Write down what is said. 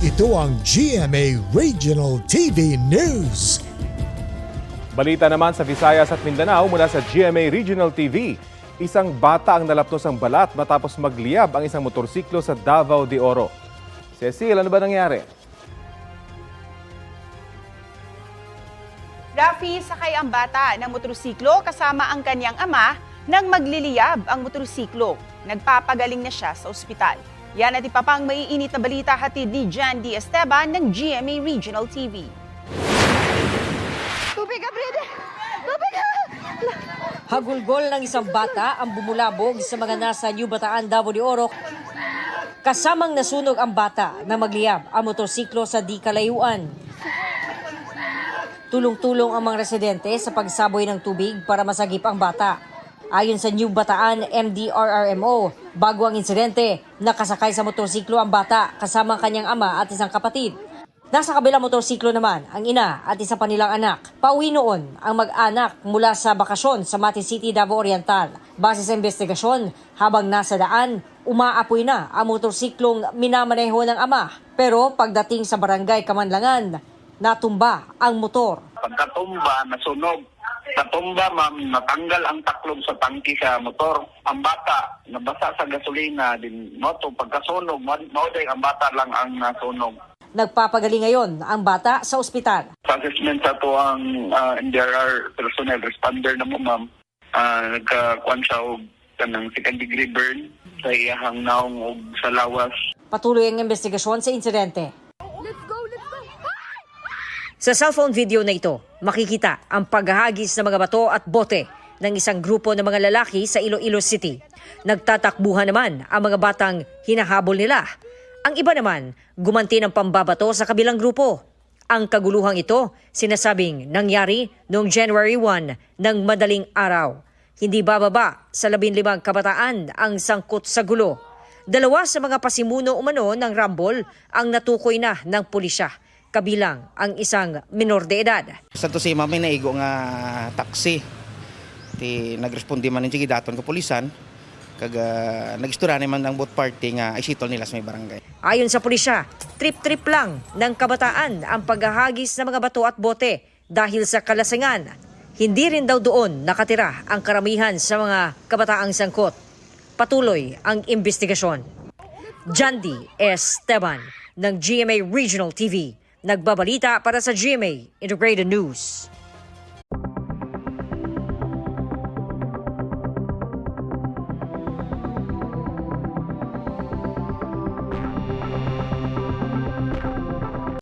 Ito ang GMA Regional TV News. Balita naman sa Visayas at Mindanao mula sa GMA Regional TV. Isang bata ang nalapnos ng balat matapos magliyab ang isang motorsiklo sa Davao de Oro. Cecil, ano ba nangyari? Rafi, sakay ang bata ng motorsiklo kasama ang kanyang ama nang magliliyab ang motorsiklo. Nagpapagaling na siya sa ospital. Yan at iba pang maiinit na balita hatid ni Jan D. Esteban ng GMA Regional TV. Tubig ka, Brede! Tubig ka! Hagulgol ng isang bata ang bumulabog sa mga nasa New Bataan, Davao de Oro. Kasamang nasunog ang bata na magliyab ang motorsiklo sa di kalayuan. Tulong-tulong ang mga residente sa pagsaboy ng tubig para masagip ang bata. Ayon sa New Bataan MDRRMO, bago ang insidente, nakasakay sa motorsiklo ang bata kasama ang kanyang ama at isang kapatid. Nasa kabilang motorsiklo naman ang ina at isa pa nilang anak. Pauwi noon ang mag-anak mula sa bakasyon sa Mati City, Davao Oriental. Base sa investigasyon, habang nasa daan, umaapoy na ang motorsiklong minamaneho ng ama. Pero pagdating sa barangay Kamanlangan, natumba ang motor. Pagkatumba, nasunog. Katumba, ma'am, natanggal ang taklog sa tangki sa motor. Ang bata, nabasa sa gasolina, din moto, pagkasunog, mauday ang bata lang ang nasunog. Nagpapagaling ngayon ang bata sa ospital. Sa assessment sa to ang NDRR personnel responder na mo, ma'am, nagkakuan siya og kanang second degree burn sa iyahang naong og sa lawas. Patuloy ang investigasyon sa insidente. Sa cellphone video na ito, makikita ang paghahagis ng mga bato at bote ng isang grupo ng mga lalaki sa Iloilo City. Nagtatakbuhan naman ang mga batang hinahabol nila. Ang iba naman, gumanti ng pambabato sa kabilang grupo. Ang kaguluhang ito, sinasabing nangyari noong January 1 ng madaling araw. Hindi bababa sa 15 kabataan ang sangkot sa gulo. 2 sa mga pasimuno umano ng Rambol ang natukoy na ng pulisya, kabilang ang isang minor de edad. Sa to si mami naigo nga taxi. Ti nagrespondi man ni daton ko pulisan kag nagistura naman ang both party nga isitol nila sa may barangay. Ayon sa pulisya, trip-trip lang ng kabataan ang paghahagis ng mga bato at bote dahil sa kalasingan. Hindi rin daw doon nakatira ang karamihan sa mga kabataang sangkot. Patuloy ang investigasyon. Jandy Esteban ng GMA Regional TV. Nagbabalita para sa GMA Integrated News.